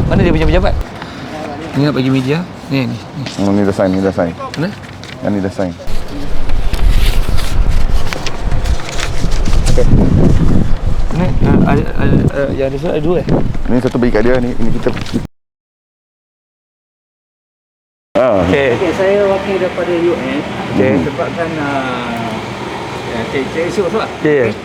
Mana dia punya pejabat? Ni nak bagi media. Ni. Oh, ni dah sign. Mana? Yang ni dah sign. Okey. Ni yang ada surat ada dua Ni satu bagi kat dia, ni ini kita. Okey. Okey, saya wakil daripada UN. Okey. Sebabkan isu tu lah. Okey.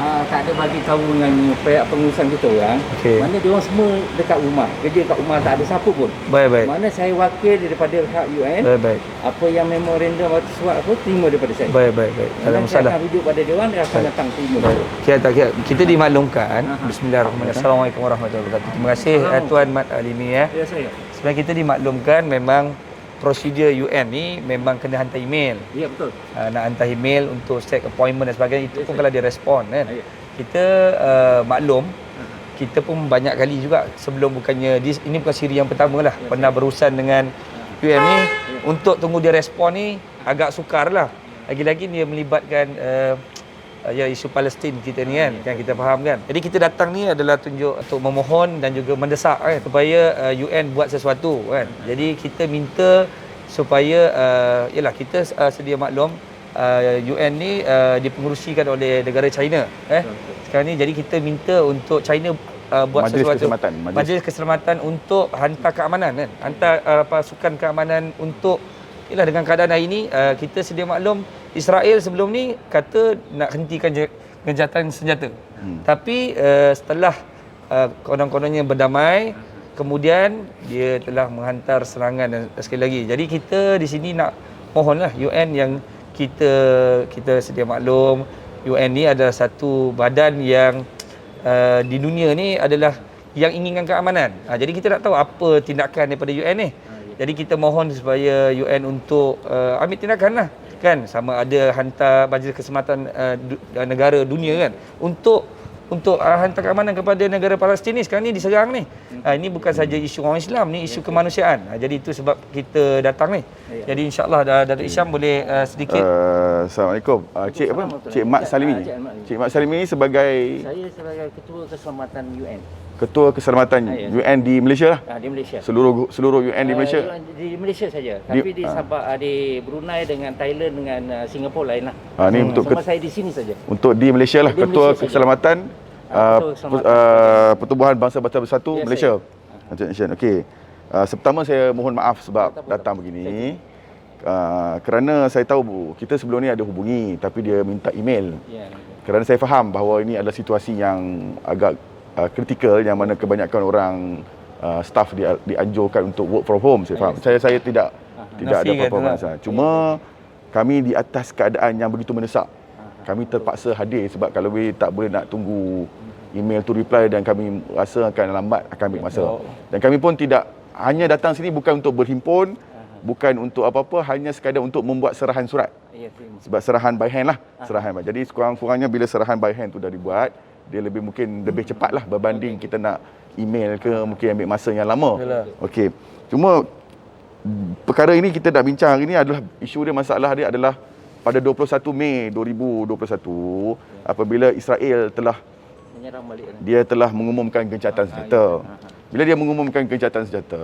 Tak ada bagi tahu dengan pihak pengurusan kita orang. Okey. Mana dia orang semua dekat rumah. Kerja kat rumah, tak ada siapa pun. Baik. Mana saya wakil daripada pihak UN. Baik. Apa yang memorandum atau surat apa, terima daripada saya. Baik. Tak ada Dan saya masalah. akan rujuk pada dia orang, dia akan datang terima. Kita dimaklumkan. Bismillahirrahmanirrahim. Assalamualaikum warahmatullahi wabarakatuh. Terima kasih Tuan Mat Alimi ya. Ya, saya. Sebenarnya kita dimaklumkan memang prosedur UN ni memang kena hantar email. Ya, betul. Nak hantar email untuk set appointment dan sebagainya. Itu pun kalau dia respon kan. Ya. Kita maklum, kita pun banyak kali juga sebelum bukannya ini bukan siri yang pertama lah. Pernah berurusan dengan UN ni untuk tunggu dia respon ni agak sukar lah. Lagi-lagi dia melibatkan isu Palestin kita ni kan kita faham kan. Jadi kita datang ni adalah tunjuk untuk memohon dan juga mendesak kan supaya UN buat sesuatu kan. Jadi kita minta supaya yalah kita sedia maklum UN ni dipengerusikan oleh negara China sekarang ni. Jadi kita minta untuk China buat sesuatu Majlis Keselamatan untuk hantar keamanan kan, hantar pasukan keamanan untuk yalah dengan keadaan hari ni kita sedia maklum Israel sebelum ni kata nak hentikan gencatan senjata. Tapi setelah konon-kononnya berdamai, kemudian dia telah menghantar serangan dan sekali lagi. Jadi kita di sini nak mohonlah UN yang kita sedia maklum UN ni adalah satu badan yang di dunia ni adalah yang inginkan keamanan. Jadi kita nak tahu apa tindakan daripada UN ni. Jadi kita mohon supaya UN untuk ambil tindakan lah kan, sama ada hantar Majlis Keselamatan negara dunia kan untuk hantar keamanan kepada negara Palestin ni sekarang ni diserang ni. Ini bukan saja isu orang Islam, ni isu kemanusiaan. Jadi itu sebab kita datang ni. Jadi insya-Allah Datuk Isyam boleh sedikit. Assalamualaikum. Cik apa? Cik Mat Salimi. Cik Mat Salimi ni sebagai Saya sebagai Ketua Keselamatan UN. Ketua Keselamatan UN di Malaysia lah. Di Malaysia. Seluruh UN di Malaysia. Di Malaysia saja. Tapi di Sabah, di Brunei dengan Thailand dengan Singapura lain lah. Ni untuk Semua saya di sini saja. Untuk di Malaysia lah, Di Ketua Malaysia Keselamatan Pertubuhan Bangsa-Bangsa Bersatu Malaysia. Okey. Pertama saya mohon maaf sebab datang begini. Kerana saya tahu kita sebelum ni ada hubungi tapi dia minta email. Kerana saya faham bahawa ini adalah situasi yang agak kritikal yang mana kebanyakan orang staff dianjurkan untuk work from home. Saya faham. Saya tidak ada apa-apa masalah. Cuma kami di atas keadaan yang begitu mendesak. Kami terpaksa hadir sebab kalau tak boleh nak tunggu email tu reply dan kami rasa akan lambat, akan ambil masa. Dan kami pun tidak hanya datang sini bukan untuk berhimpun, bukan untuk apa-apa, hanya sekadar untuk membuat serahan surat. Sebab serahan by hand lah, Jadi sekurang-kurangnya bila serahan by hand tu dah dibuat, dia mungkin lebih cepat lah berbanding kita nak email ke, mungkin ambil masa yang lama. Okey. Cuma perkara ini kita dah bincang hari ini adalah isu dia, masalah dia adalah pada 21 Mei 2021 apabila Israel telah Menyerang balik. Dia telah mengumumkan gencatan senjata. Bila dia mengumumkan gencatan senjata,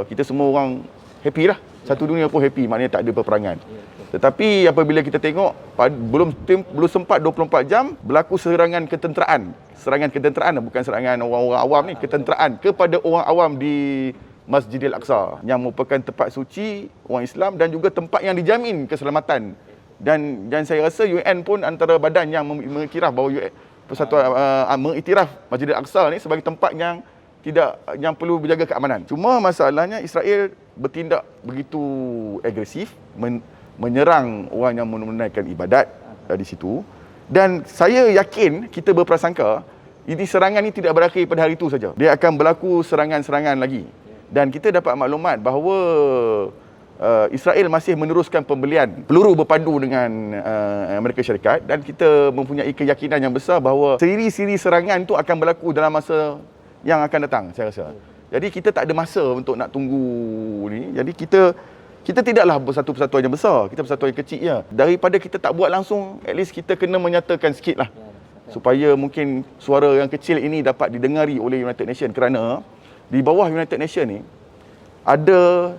kita semua orang happy lah. Satu dunia pun happy, maknanya tak ada peperangan. Tetapi apabila kita tengok belum sempat 24 jam berlaku serangan ketenteraan. Serangan ketenteraan, bukan serangan orang-orang awam ni, ketenteraan kepada orang awam di Masjidil Aqsa yang merupakan tempat suci orang Islam dan juga tempat yang dijamin keselamatan. Dan saya rasa UN pun antara badan yang mengiktiraf bahawa Persatuan mengiktiraf Masjidil Aqsa ni sebagai tempat yang perlu berjaga keamanan. Cuma masalahnya Israel bertindak begitu agresif, menyerang orang yang menunaikan ibadat di situ. Dan saya yakin, kita berprasangka ini serangan ni tidak berakhir pada hari itu saja. Dia akan berlaku serangan-serangan lagi. Dan kita dapat maklumat bahawa Israel masih meneruskan pembelian peluru berpandu dengan Amerika Syarikat dan kita mempunyai keyakinan yang besar bahawa siri-siri serangan itu akan berlaku dalam masa yang akan datang, saya rasa. Jadi kita tak ada masa untuk nak tunggu ni. Jadi kita tidaklah bersatu persatuan yang besar, kita persatuan yang kecil je. Daripada kita tak buat langsung, at least kita kena menyatakan sikit lah supaya mungkin suara yang kecil ini dapat didengari oleh United Nations kerana Di bawah United Nations ni ada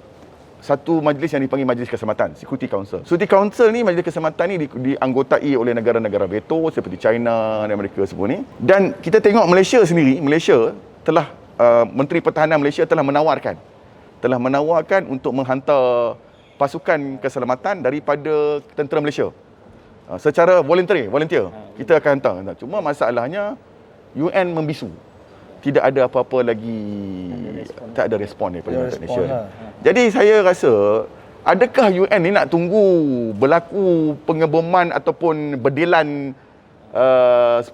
satu majlis yang dipanggil Majlis Keselamatan, Security Council. Security Council ni, Majlis Keselamatan ni dianggotai oleh negara-negara veto seperti China dan Amerika semua ni. Dan kita tengok Malaysia sendiri, Malaysia telah Menteri Pertahanan Malaysia telah menawarkan untuk menghantar pasukan keselamatan daripada tentera Malaysia. Secara volunteer, kita akan hantar. Cuma masalahnya UN membisu. Tidak ada apa-apa lagi, tak ada respon daripada United Nations. Jadi saya rasa, adakah UN ni nak tunggu berlaku pengeboman ataupun berdelan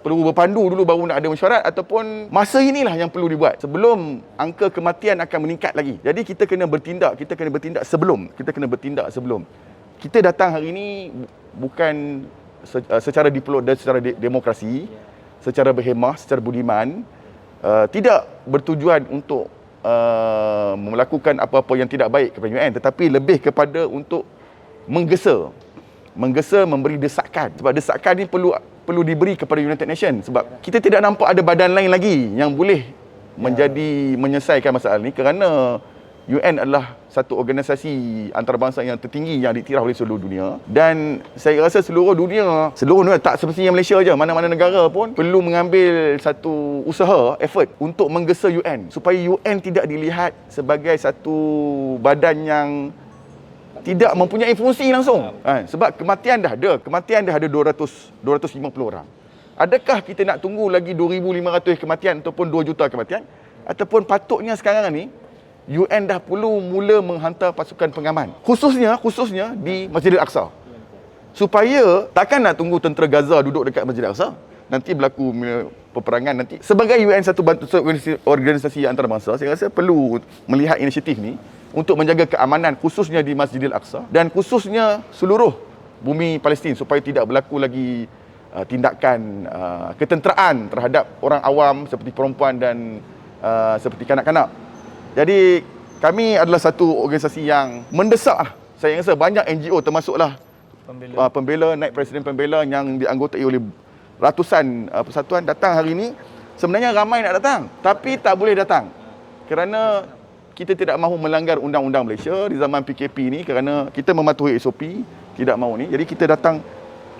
perlu berpandu dulu baru nak ada mesyuarat, ataupun masa inilah yang perlu dibuat sebelum angka kematian akan meningkat lagi. Jadi kita kena bertindak sebelum. Kita datang hari ini bukan secara demokrasi, secara berhemah, secara budiman, tidak bertujuan untuk melakukan apa-apa yang tidak baik kepada UN, tetapi lebih kepada untuk menggesa, memberi desakan. Sebab desakan ni perlu diberi kepada United Nations, sebab kita tidak nampak ada badan lain lagi yang boleh menyelesaikan masalah ni, kerana UN adalah satu organisasi antarabangsa yang tertinggi yang diiktiraf oleh seluruh dunia. Dan saya rasa seluruh dunia tak semestinya Malaysia je, mana-mana negara pun perlu mengambil satu usaha, effort untuk menggesa UN supaya UN tidak dilihat sebagai satu badan yang tidak mempunyai fungsi langsung. Sebab kematian dah ada 250 orang. Adakah kita nak tunggu lagi 2,500 kematian ataupun 2 juta kematian? Ataupun patutnya sekarang ni UN dah perlu mula menghantar pasukan pengaman, khususnya di Masjidil Aqsa, supaya takkan nak tunggu tentera Gaza duduk dekat Masjidil Aqsa, nanti berlaku peperangan nanti. Sebagai UN satu organisasi antarabangsa, saya rasa perlu melihat inisiatif ni untuk menjaga keamanan khususnya di Masjidil Aqsa dan khususnya seluruh bumi Palestin, supaya tidak berlaku lagi tindakan ketenteraan terhadap orang awam seperti perempuan dan seperti kanak-kanak. Jadi kami adalah satu organisasi yang mendesak. Saya rasa banyak NGO termasuklah pembela, naib presiden pembela yang dianggotai oleh ratusan persatuan datang hari ini. Sebenarnya ramai nak datang, tapi tak boleh datang kerana kita tidak mahu melanggar undang-undang Malaysia di zaman PKP ni, kerana kita mematuhi SOP, tidak mahu ni. Jadi kita datang,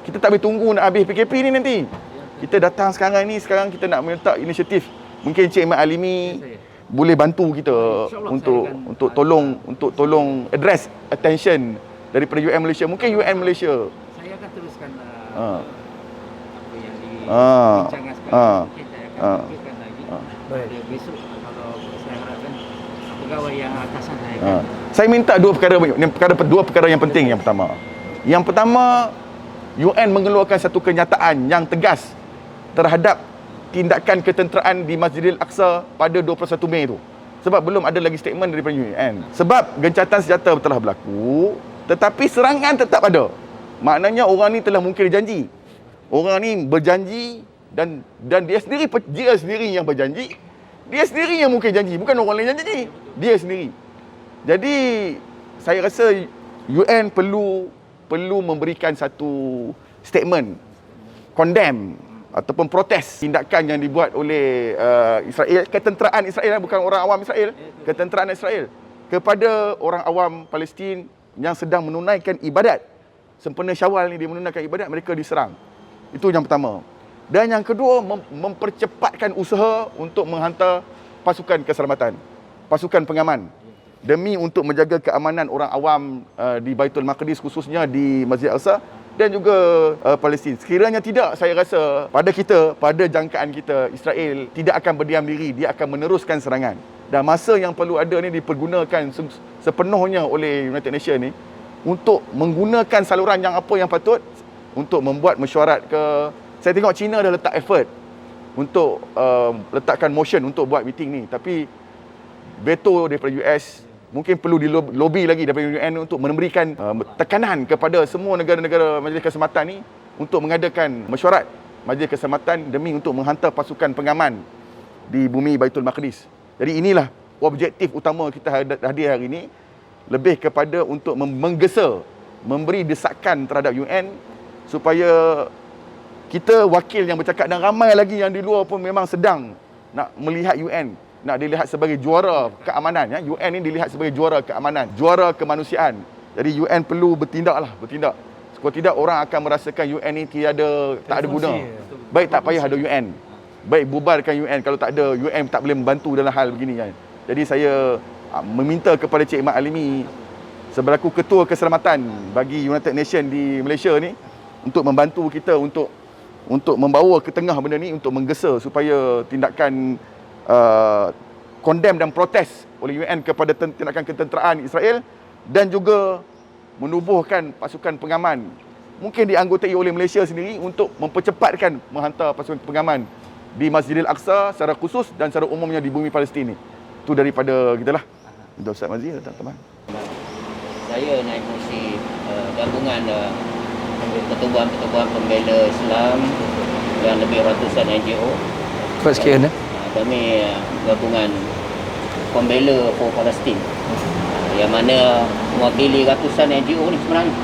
kita tak boleh tunggu nak habis PKP ni nanti. Kita datang sekarang ni, sekarang kita nak meletak inisiatif. Mungkin Cik Mat Alimi boleh bantu kita untuk tolong address attention daripada UN Malaysia. Mungkin UN Malaysia. Saya akan teruskan apa yang dibincangkan sekarang. Mungkin saya akan teruskan lagi. Besok kalau saya harapkan pegawai yang atasan saya kan. Saya minta dua perkara yang penting. Yang pertama, UN mengeluarkan satu kenyataan yang tegas terhadap tindakan ketenteraan di Masjidil Aqsa pada 21 Mei itu. Sebab belum ada lagi statement daripada UN. Sebab gencatan senjata telah berlaku, tetapi serangan tetap ada. Maknanya orang ni telah mungkir janji. Orang ni berjanji dan dia sendiri yang berjanji. Dia sendiri yang mungkir janji, bukan orang lain yang janji. Dia sendiri. Jadi saya rasa UN perlu memberikan satu statement condemn ataupun protes tindakan yang dibuat oleh Israel, ketenteraan Israel, bukan orang awam Israel, ketenteraan Israel kepada orang awam Palestin yang sedang menunaikan ibadat. Sempena Syawal ni dia menunaikan ibadat, mereka diserang. Itu yang pertama. Dan yang kedua, mempercepatkan usaha untuk menghantar pasukan keselamatan, pasukan pengaman, demi untuk menjaga keamanan orang awam di Baitul Maqdis, khususnya di Masjid Al-Aqsa dan juga Palestin. Sekiranya tidak, saya rasa pada jangkaan kita, Israel tidak akan berdiam diri, dia akan meneruskan serangan. Dan masa yang perlu ada ni dipergunakan sepenuhnya oleh United Nations ni untuk menggunakan saluran yang patut untuk membuat mesyuarat ke. Saya tengok China dah letak effort untuk letakkan motion untuk buat meeting ni, tapi veto daripada US. Mungkin perlu dilobi lagi daripada UN untuk memberikan tekanan kepada semua negara-negara Majlis Keselamatan ni untuk mengadakan mesyuarat Majlis Keselamatan demi untuk menghantar pasukan pengaman di bumi Baitul Maqdis. Jadi inilah objektif utama kita hadir hari ini, lebih kepada untuk menggesa, memberi desakan terhadap UN supaya kita wakil yang bercakap, dan ramai lagi yang di luar pun memang sedang nak melihat UN nak dilihat sebagai juara keamanan, ya. UN ni dilihat sebagai juara keamanan, juara kemanusiaan. Jadi UN perlu bertindak. Kalau tidak orang akan merasakan UN ni tak ada guna. Baik tak payah ada UN. Baik bubarkan UN, kalau tak ada UN tak boleh membantu dalam hal begini kan. Jadi saya meminta kepada Cik Mat Alimi sebelaku Ketua Keselamatan bagi United Nations di Malaysia ni untuk membantu kita untuk membawa ke tengah benda ni, untuk menggesa supaya tindakan condemn dan protes oleh UN kepada tindakan ketenteraan Israel dan juga menubuhkan pasukan pengaman mungkin dianggotai oleh Malaysia sendiri untuk mempercepatkan menghantar pasukan pengaman di Masjidil Aqsa secara khusus dan secara umumnya di bumi Palestin ni. Itu daripada kita lah. Untuk Ustaz Mazli, teman-teman. Saya naik kursi gabungan pertubuhan-pertubuhan pembela Islam yang lebih ratusan NGO. Kuat sikit kan? Kami gabungan pembela for Palestin, yang mana mewakili ratusan NGO ni sebenarnya.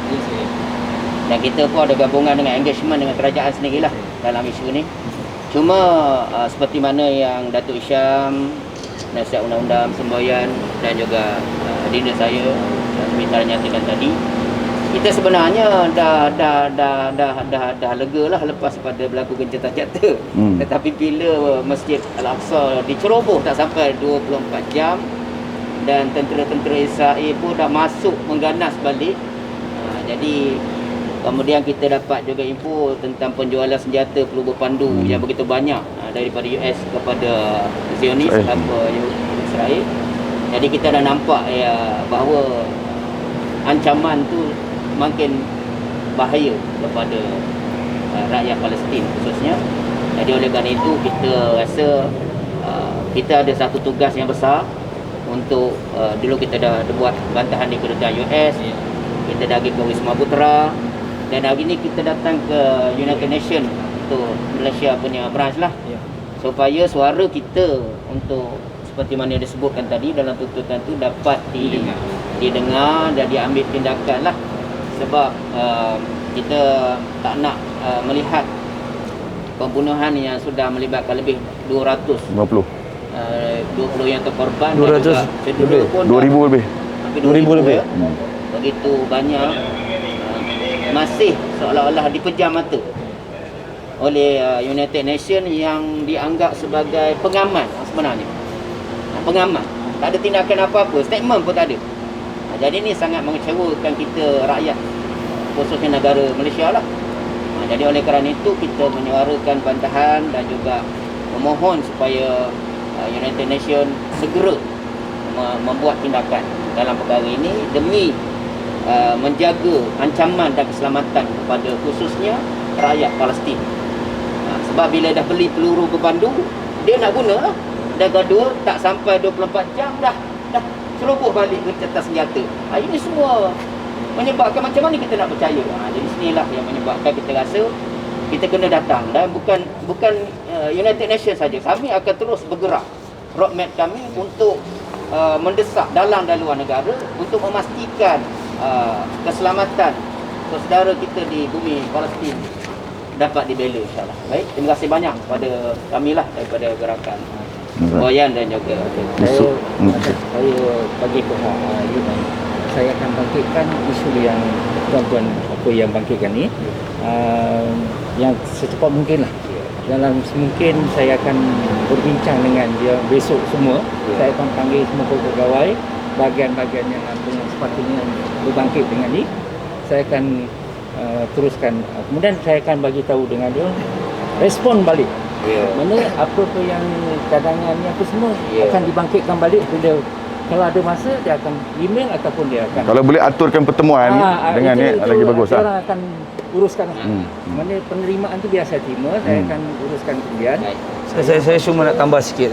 Dan kita pun ada gabungan dengan engagement dengan kerajaan sendirilah dalam isu ni. Cuma seperti mana yang Datuk Isham, Nasihat Undang-Undang Semboyan dan juga adinda saya minta nyatakan tadi, kita sebenarnya dah lega lah lepas pada berlaku gencatan senjata. Tetapi bila Masjid Al-Aqsa diceroboh tak sampai 24 jam dan tentera-tentera Israel pun dah masuk mengganas balik. Jadi kemudian kita dapat juga info tentang penjualan senjata peluru berpandu yang begitu banyak daripada US kepada Zionis atau Israel. Jadi kita dah nampak bahawa ancaman tu makin bahaya kepada rakyat Palestin khususnya. Jadi oleh kerana itu kita rasa kita ada satu tugas yang besar untuk dulu kita dah buat bantahan di kedutaan US, kita dah pergi ke Wisma Putra, dan hari ni kita datang ke United Nations untuk Malaysia punya branch lah, supaya suara kita untuk seperti mana yang disebutkan tadi dalam tuntutan tu dapat didengar dan diambil tindakan lah. Sebab kita tak nak melihat pembunuhan yang sudah melibatkan lebih 250 yang terkorban, 200 lebih, 2000 lebih. hampir 2000 lebih. Begitu banyak masih seolah-olah dipejam mata oleh United Nations yang dianggap sebagai pengaman sebenarnya. Pengaman, tak ada tindakan apa-apa, statement pun tak ada. Jadi ini sangat mengecewakan kita rakyat, khususnya negara Malaysia lah. Jadi oleh kerana itu kita menyuarakan bantahan dan juga memohon supaya United Nations segera membuat tindakan dalam perkara ini demi menjaga ancaman dan keselamatan kepada khususnya rakyat Palestin. Sebab bila dah beli peluru berpandu, dia nak guna lah. Dan kedua, tak sampai 24 jam dah ceroboh balik gencatan senjata. Ini semua menyebabkan macam mana kita nak percaya. Jadi sinilah yang menyebabkan kita rasa kita kena datang, dan bukan United Nations saja. Kami akan terus bergerak. Roadmap kami untuk mendesak dalam dan luar negara untuk memastikan keselamatan saudara kita di bumi Palestin dapat dibela, insyaAllah. Baik, terima kasih banyak kepada kami lah daripada gerakan Boyan dan juga saya bagi pihak UN, saya akan bangkitkan isu yang tuan-tuan apa yang bangkitkan ni yang secepat mungkin lah. Dalam semungkin saya akan berbincang dengan dia besok semua. Saya akan panggil semua pegawai bahagian-bahagian yang sepatutnya berbangkit dengan ni. Saya akan teruskan, kemudian saya akan bagi tahu dengan dia respon balik. Mana apa tu yang cadangan ni apa semua akan dibangkitkan balik bila kalau ada masa dia akan email ataupun dia akan Kalau boleh aturkan pertemuan dengan ni lagi bagus lah. Orang akan uruskan. Mana penerimaan tu biar saya terima, saya akan uruskan kemudian. Saya cuma nak tambah sikit.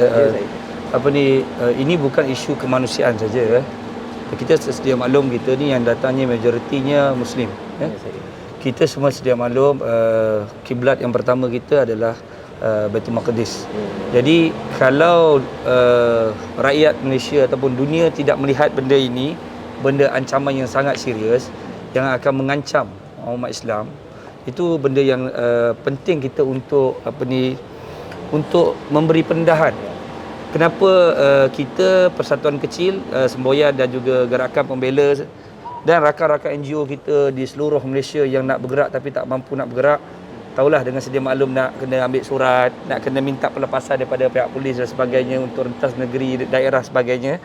Ini bukan isu kemanusiaan saja. Kita sedia maklum kita ni yang datangnya majoritinya Muslim. Kita semua sedia maklum kiblat yang pertama kita adalah Baitul Maqdis. Jadi kalau rakyat Malaysia ataupun dunia tidak melihat benda ini, benda ancaman yang sangat serius yang akan mengancam umat Islam, itu benda yang penting kita untuk untuk memberi pendedahan kenapa kita persatuan kecil semboyan dan juga gerakan pembela dan rakan-rakan NGO kita di seluruh Malaysia yang nak bergerak tapi tak mampu nak bergerak, tahulah dengan sedia maklum nak kena ambil surat, nak kena minta pelepasan daripada pihak polis dan sebagainya untuk rentas negeri, daerah sebagainya.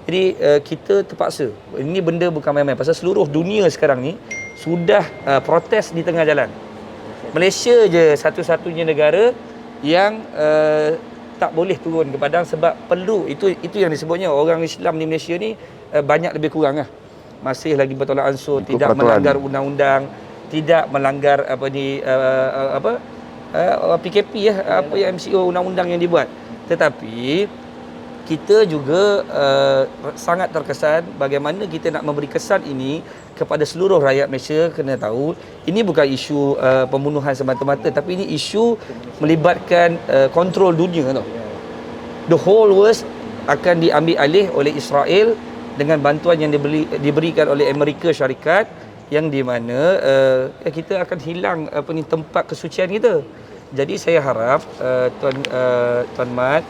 Jadi kita terpaksa. Ini benda bukan main-main pasal seluruh dunia sekarang ni sudah protes di tengah jalan. Malaysia je satu-satunya negara yang tak boleh turun ke padang sebab perlu, itu yang disebutnya orang Islam di Malaysia ni banyak lebih kurang lah. Masih lagi bertolak ansur, tidak peraturan. melanggar undang-undang, tidak melanggar PKP apa yang MCO undang-undang yang dibuat. Tetapi kita juga sangat terkesan bagaimana kita nak memberi kesan ini kepada seluruh rakyat Malaysia. Kena tahu ini bukan isu pembunuhan semata-mata, tapi ini isu melibatkan kontrol dunia tau. The whole world akan diambil alih oleh Israel dengan bantuan yang diberikan oleh Amerika Syarikat, yang di mana kita akan hilang tempat kesucian kita. Jadi saya harap Tuan Mat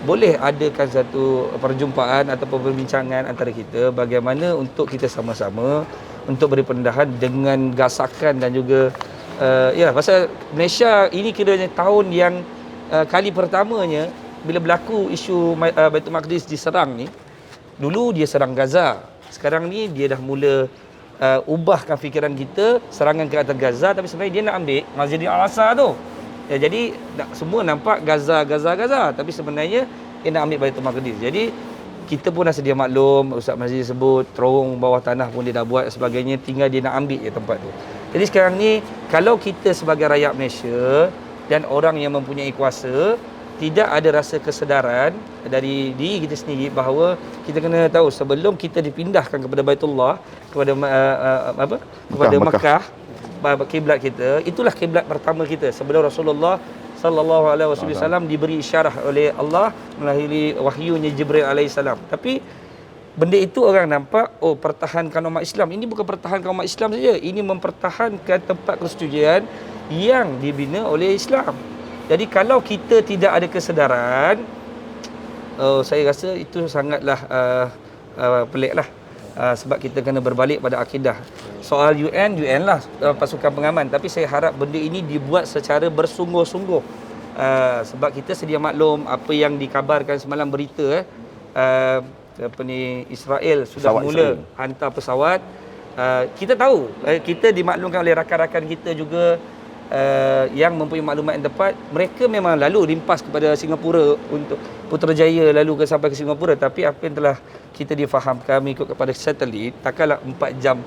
boleh adakan satu perjumpaan atau perbincangan antara kita bagaimana untuk kita sama-sama untuk beri pendedahan dengan gasakan dan juga pasal Malaysia ini kiranya tahun yang kali pertamanya bila berlaku isu Baitul Maqdis diserang ni. Dulu dia serang Gaza, sekarang ni dia dah mula ubahkan fikiran kita serangan ke atas Gaza, tapi sebenarnya dia nak ambil Masjid Al-Aqsa tu. Jadi semua nampak Gaza, tapi sebenarnya dia nak ambil Baitul Maqdis. Jadi kita pun dah sedia maklum, Ustaz Masjid sebut terowong bawah tanah pun dia dah buat sebagainya, tinggal dia nak ambil tempat tu. Jadi sekarang ni kalau kita sebagai rakyat Malaysia dan orang yang mempunyai kuasa tidak ada rasa kesedaran dari diri kita sendiri bahawa kita kena tahu sebelum kita dipindahkan kepada Baitullah, kepada kepada Makkah, kiblat kita, itulah kiblat pertama kita sebelum Rasulullah sallallahu alaihi wasallam diberi isyarah oleh Allah melalui wahyunya Jibril alaihissalam. Tapi benda itu orang nampak, oh pertahankan umat Islam. Ini bukan pertahankan umat Islam saja, ini mempertahankan tempat kesucian yang dibina oleh Islam. Jadi kalau kita tidak ada kesedaran, saya rasa itu sangatlah peliklah. Sebab kita kena berbalik pada akidah. Soal UN lah pasukan pengaman, tapi saya harap benda ini dibuat secara bersungguh-sungguh. Sebab kita sedia maklum apa yang dikabarkan semalam berita Israel sudah mula hantar pesawat. Kita tahu, kita dimaklumkan oleh rakan-rakan kita juga yang mempunyai maklumat yang tepat. Mereka memang lalu rimpas kepada Singapura untuk Putrajaya lalu sampai ke Singapura, tapi apa yang telah kita difahamkan mengikut kepada satelit, takkanlah 4 jam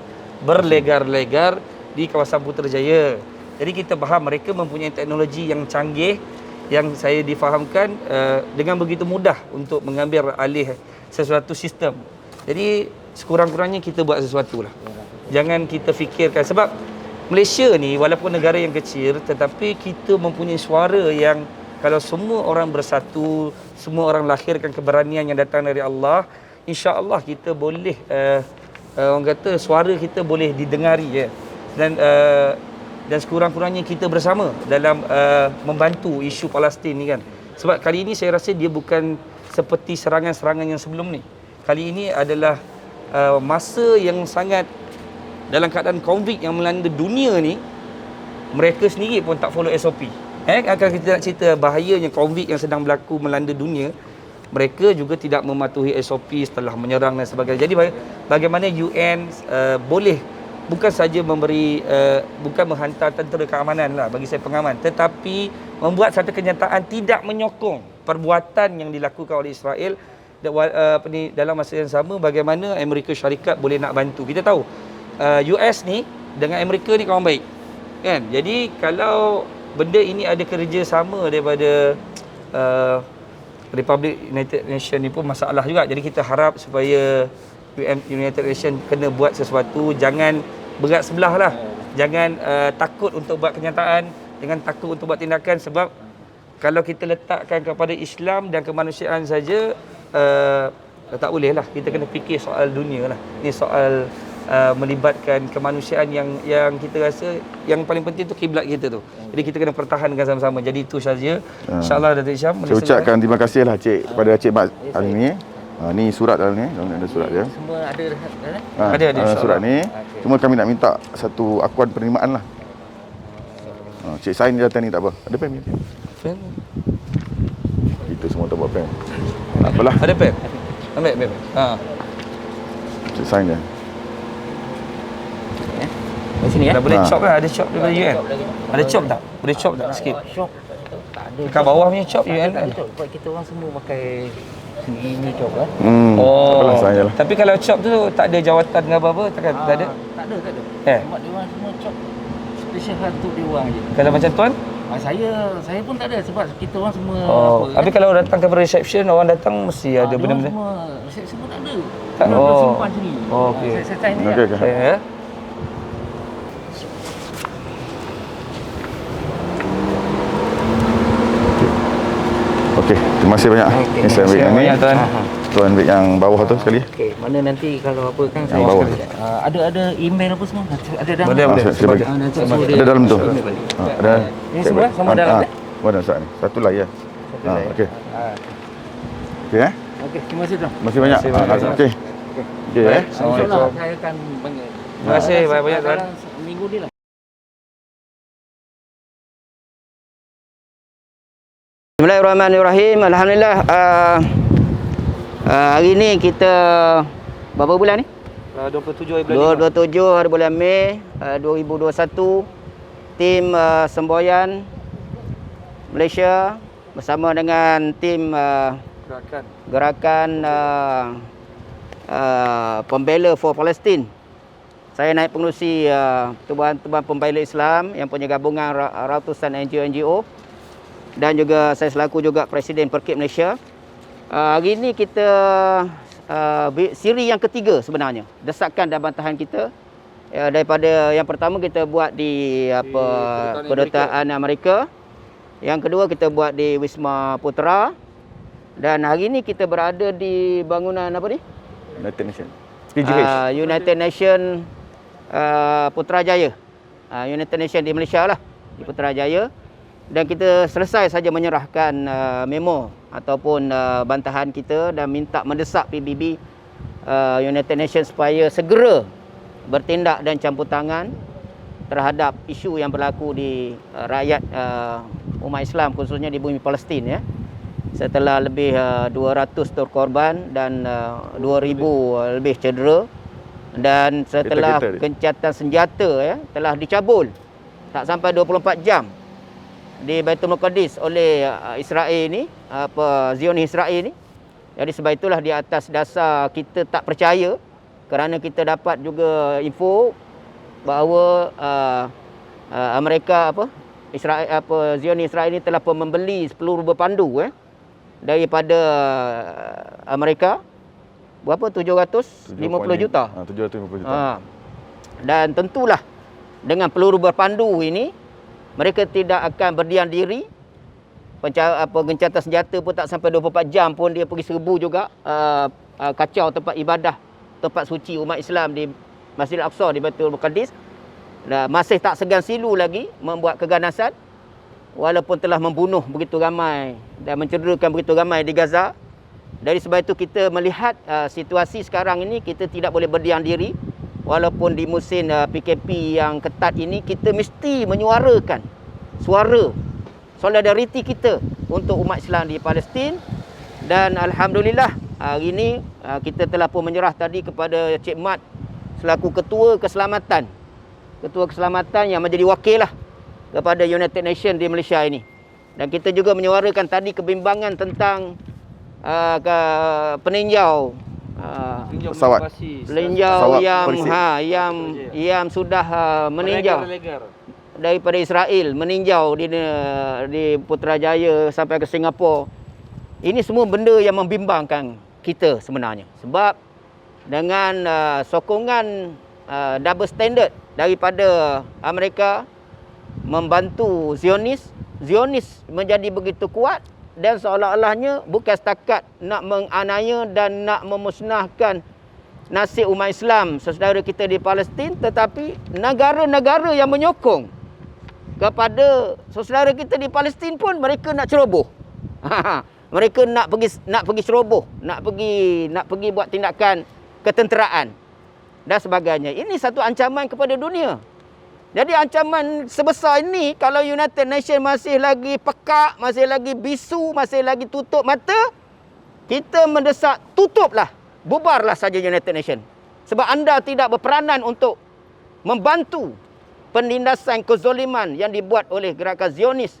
berlegar-legar di kawasan Putrajaya. Jadi kita faham mereka mempunyai teknologi yang canggih yang saya difahamkan dengan begitu mudah untuk mengambil alih sesuatu sistem. Jadi sekurang-kurangnya kita buat sesuatu lah. Jangan kita fikirkan, sebab Malaysia ni walaupun negara yang kecil, tetapi kita mempunyai suara yang kalau semua orang bersatu, semua orang lahirkan keberanian yang datang dari Allah, insya-Allah kita boleh orang kata suara kita boleh didengari ya. Dan sekurang-kurangnya kita bersama dalam membantu isu Palestin ni kan. Sebab kali ini saya rasa dia bukan seperti serangan-serangan yang sebelum ni. Kali ini adalah masa yang sangat dalam keadaan konflik yang melanda dunia ni, mereka sendiri pun tak follow SOP. Akan kita nak cerita bahayanya konflik yang sedang berlaku melanda dunia, mereka juga tidak mematuhi SOP setelah menyerang dan sebagainya. Jadi bagaimana UN boleh bukan saja memberi bukan menghantar tentera keamanan lah bagi saya pengaman, tetapi membuat satu kenyataan tidak menyokong perbuatan yang dilakukan oleh Israel dalam masa yang sama. Bagaimana Amerika Syarikat boleh nak bantu. Kita tahu US ni dengan Amerika ni kawan baik kan. Jadi kalau benda ini ada kerjasama daripada Republic United Nations ni pun masalah juga. Jadi kita harap supaya United Nations kena buat sesuatu, jangan berat sebelah lah. Jangan takut untuk buat kenyataan, jangan takut untuk buat tindakan, sebab kalau kita letakkan kepada Islam dan kemanusiaan saja tak boleh lah. Kita kena fikir soal dunia lah. Ni soal melibatkan kemanusiaan yang kita rasa yang paling penting tu kiblat kita tu. Jadi kita kena pertahankan sama-sama. Jadi itu saja. InsyaAllah Datuk Hisham boleh Saya ucapkan terima kasih lah Cik kepada Cik Mat hari ni. Ni surat dalam ni, ada surat dia. Semua ada Ada, surat ni. Okey. Cuma kami nak minta satu akuan penerimaan lah. Cik sign dia datang ni tak apa. Ada pen ni. Kita semua tak buat pen. Tak apalah. Ada pen? Ambil pen. Cik sign dia. Di sini ya. Dah boleh chop kan? Ada chop daripada UN. Ada chop tak? Boleh chop tak sikit? Shop tak ada. Dekat bawah punya chop UN tak ada. Sebab kita orang semua pakai ini job kan. Oh. Apalah, sign je lah. Tapi kalau chop tu tak ada jawatan ke apa-apa? Tak ada? Tak ada. Sebab dia orang semua job special untuk dia orang je. Kalau macam tuan? Saya pun tak ada sebab kita orang semua Tapi kalau datang ke reception, orang datang mesti ada dia orang benda-benda. semua resepsi pun tak ada. Tak- Dia orang oh. simpan sini. Oh, okey. Saya sign ni. Okey, lah. okey. Ya. Okey, terima kasih banyak. Okey, Ni saya ambil yang ni. banyak, Tuan. Tuan ambil yang bawah tu sekali. Okey, mana nanti kalau apa kan Yang bawah. ada email apa semua? Ada dalam. Boleh, boleh. saya bagi. Nanti suruh dia Ada dalam tu. email balik. Ada. Ini semua sama dalam ni? Mana surat ni? Satu lah ya. lah, ya. Okey. Ah, Okey Okey, terima kasih tuan. Terima kasih banyak. Terima kasih banyak. Okey. Okey InsyaAllah saya akan bagi. Terima kasih banyak-banyak, Tuan. Dalam minggu ni lah. Bismillahirrahmanirrahim. Alhamdulillah. Hari ni kita berapa bulan ni? 27 bulan 27 hari bulan Mei 2021. Tim semboyan Malaysia bersama dengan tim gerakan pembela for Palestin. Saya naik pengerusi Tubuhan-Tubuhan Pembela Islam yang punya gabungan ratusan NGO dan juga saya selaku juga Presiden Perkip Malaysia. Hari ini kita siri yang ketiga sebenarnya, desakan dan bantahan kita. Daripada yang pertama kita buat di Kedutaan Amerika. Yang kedua kita buat di Wisma Putra. Dan hari ini kita berada di bangunan apa ni? United Nations. PGH. United Nation Putrajaya. United Nation di Malaysia lah, di Putrajaya. Dan kita selesai saja menyerahkan memo ataupun bantahan kita dan minta mendesak PBB United Nations supaya segera bertindak dan campur tangan terhadap isu yang berlaku di rakyat umat Islam khususnya di bumi Palestin ya. Setelah lebih 200 terkorban dan 2,000 lebih cedera dan setelah gencatan senjata ya telah dicabul tak sampai 24 jam di Baitul Maqdis oleh Israel ni, Zionis Israel ni. Jadi sebab itulah di atas dasar kita tak percaya kerana kita dapat juga info bahawa Amerika Israel Zionis Israel ni telah pun membeli peluru berpandu daripada Amerika. Berapa? 750 juta. 750 juta. Dan tentulah dengan peluru berpandu ini mereka tidak akan berdiam diri. Gencatan senjata pun tak sampai 24 jam pun dia pergi serbu juga kacau tempat ibadah, tempat suci umat Islam di Masjid Al-Aqsa di Baitul Maqdis. Masih tak segan silu lagi membuat keganasan walaupun telah membunuh begitu ramai dan mencederakan begitu ramai di Gaza. Dari sebab itu kita melihat situasi sekarang ini kita tidak boleh berdiam diri. Walaupun di musim PKP yang ketat ini kita mesti menyuarakan suara solidariti kita untuk umat Islam di Palestin. Dan alhamdulillah hari ini kita telah pun menyerah tadi kepada Cik Mat selaku Ketua Keselamatan yang menjadi wakil lah kepada United Nations di Malaysia ini. Dan kita juga menyuarakan tadi kebimbangan tentang peninjau Pesawat. peninjau Pesawat yang sudah meninjau daripada Israel, meninjau di Putrajaya sampai ke Singapura. Ini semua benda yang membimbangkan kita sebenarnya. Sebab dengan sokongan double standard daripada Amerika membantu Zionis menjadi begitu kuat dan seolah-olahnya bukan setakat nak menganiaya dan nak memusnahkan nasib umat Islam, saudara kita di Palestin, tetapi negara-negara yang menyokong kepada saudara kita di Palestin pun mereka nak ceroboh. Mereka nak pergi ceroboh, nak pergi buat tindakan ketenteraan dan sebagainya. Ini satu ancaman kepada dunia. Jadi ancaman sebesar ini, kalau United Nations masih lagi pekak, masih lagi bisu, masih lagi tutup mata, kita mendesak tutuplah, bubarlah saja United Nations. Sebab anda tidak berperanan untuk membantu penindasan kezoliman yang dibuat oleh gerakan Zionis,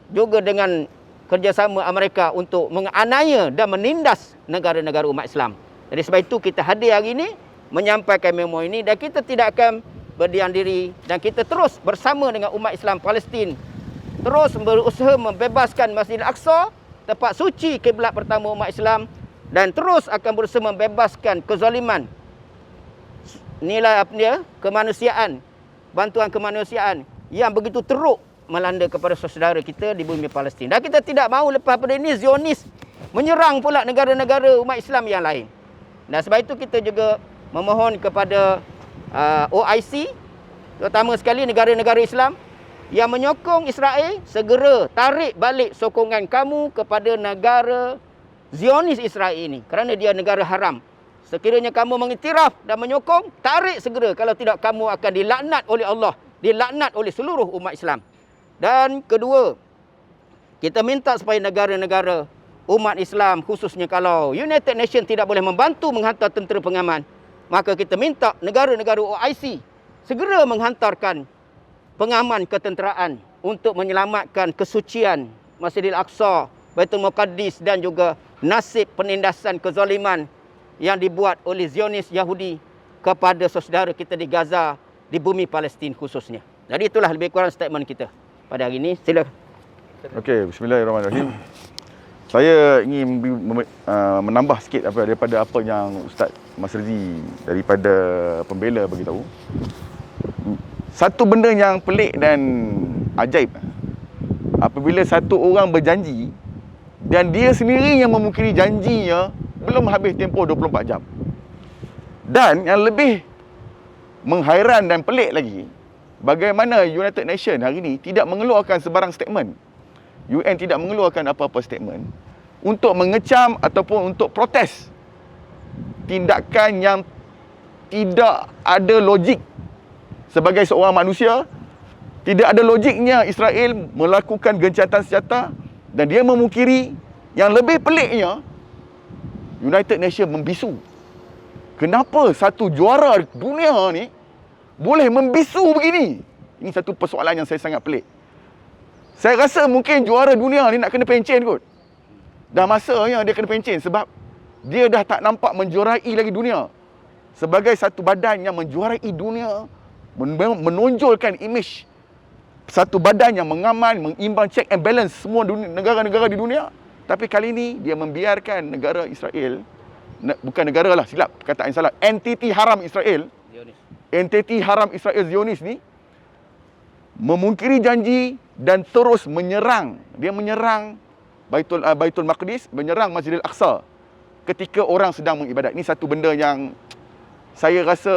juga dengan kerjasama Amerika untuk menganiaya dan menindas negara-negara umat Islam. Jadi sebab itu kita hadir hari ini menyampaikan memo ini, dan kita tidak akan berdiam diri, dan kita terus bersama dengan umat Islam Palestin terus berusaha membebaskan Masjidil Aqsa, tempat suci kiblat pertama umat Islam, dan terus akan berusaha membebaskan kezaliman, nilai kemanusiaan, bantuan kemanusiaan yang begitu teruk melanda kepada saudara kita di bumi Palestin. Dan kita tidak mahu lepas pada ini Zionis menyerang pula negara-negara umat Islam yang lain. Dan sebab itu kita juga memohon kepada OIC, terutama sekali negara-negara Islam yang menyokong Israel, segera tarik balik sokongan kamu kepada negara Zionis Israel ini, kerana dia negara haram. Sekiranya kamu mengiktiraf dan menyokong, tarik segera, kalau tidak kamu akan dilaknat oleh Allah, dilaknat oleh seluruh umat Islam. Dan kedua, kita minta supaya negara-negara umat Islam, khususnya kalau United Nations tidak boleh membantu menghantar tentera pengaman, maka kita minta negara-negara OIC segera menghantarkan pengaman ketenteraan untuk menyelamatkan kesucian Masjidil Aqsa, Baitul Muqaddis, dan juga nasib penindasan kezaliman yang dibuat oleh Zionis Yahudi kepada saudara kita di Gaza, di bumi Palestin khususnya. Jadi itulah lebih kurang statement kita pada hari ini. Silakan. Okey, bismillahirrahmanirrahim. Saya ingin menambah sikit daripada apa yang Ustaz Masrizi daripada pembela bagi tahu. Satu benda yang pelik dan ajaib, apabila satu orang berjanji dan dia sendiri yang memungkiri janjinya belum habis tempoh 24 jam. Dan yang lebih menghairan dan pelik lagi, bagaimana United Nations hari ini tidak mengeluarkan sebarang statement. UN tidak mengeluarkan apa-apa statement untuk mengecam ataupun untuk protes tindakan yang tidak ada logik. Sebagai seorang manusia, tidak ada logiknya Israel melakukan gencatan senjata dan dia memungkiri. Yang lebih peliknya, United Nations membisu. Kenapa satu juara dunia ni boleh membisu begini? Ini satu persoalan yang saya sangat pelik. Saya rasa mungkin juara dunia ni nak kena pencen kot. Dah masanya dia kena pencen sebab dia dah tak nampak menjuarai lagi dunia. Sebagai satu badan yang menjuarai dunia, menonjolkan imej satu badan yang mengaman, mengimbang, check and balance semua negara-negara di dunia. Tapi kali ini dia membiarkan negara Israel, bukan negara lah, silap perkataan salah, entiti haram Israel, entiti haram Israel Zionis ni memungkiri janji dan terus menyerang. Dia menyerang Baitul Maqdis, menyerang Masjidil Aqsa ketika orang sedang mengibadat. Ini satu benda yang saya rasa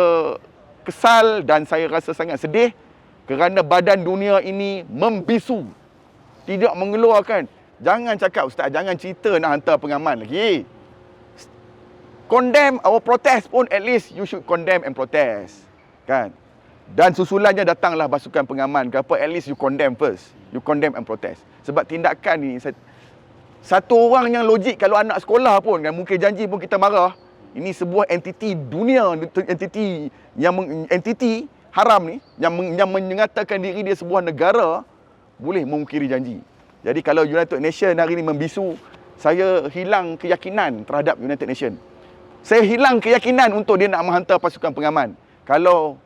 kesal dan saya rasa sangat sedih kerana badan dunia ini membisu, tidak mengeluarkan. Jangan cakap Ustaz, jangan cerita nak hantar pengaman lagi. Condemn our protest pun, at least you should condemn and protest, kan? Dan susulannya datanglah pasukan pengaman ke apa, at least you condemn first. You condemn and protest. Sebab tindakan ni, satu orang yang logik, kalau anak sekolah pun kan mungkin janji pun kita marah. Ini sebuah entiti dunia, entiti haram ni yang menyatakan diri dia sebuah negara boleh memungkiri janji. Jadi kalau United Nations hari ini membisu, saya hilang keyakinan terhadap United Nations. Saya hilang keyakinan untuk dia nak menghantar pasukan pengaman. Kalau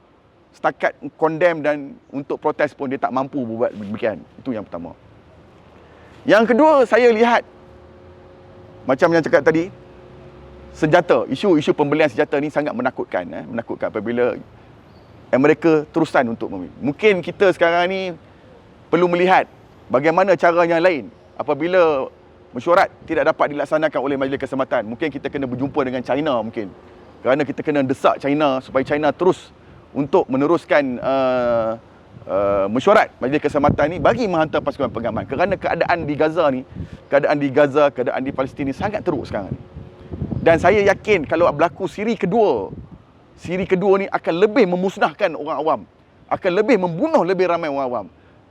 setakat condemn dan untuk protes pun dia tak mampu buat demikian. Itu yang pertama. Yang kedua, saya lihat macam yang cakap tadi, senjata, isu pembelian senjata ni sangat menakutkan. Menakutkan apabila Amerika terusan untuk membeli. Mungkin kita sekarang ni perlu melihat bagaimana caranya lain. Apabila mesyuarat tidak dapat dilaksanakan oleh Majlis Keselamatan, mungkin kita kena berjumpa dengan China mungkin kerana kita kena desak China supaya China terus untuk meneruskan mesyuarat Majlis Keselamatan ni bagi menghantar pasukan pengaman, kerana keadaan di Gaza, keadaan di Palestin ni sangat teruk sekarang ni. Dan saya yakin kalau berlaku siri kedua ni akan lebih memusnahkan orang awam, akan lebih membunuh lebih ramai orang awam.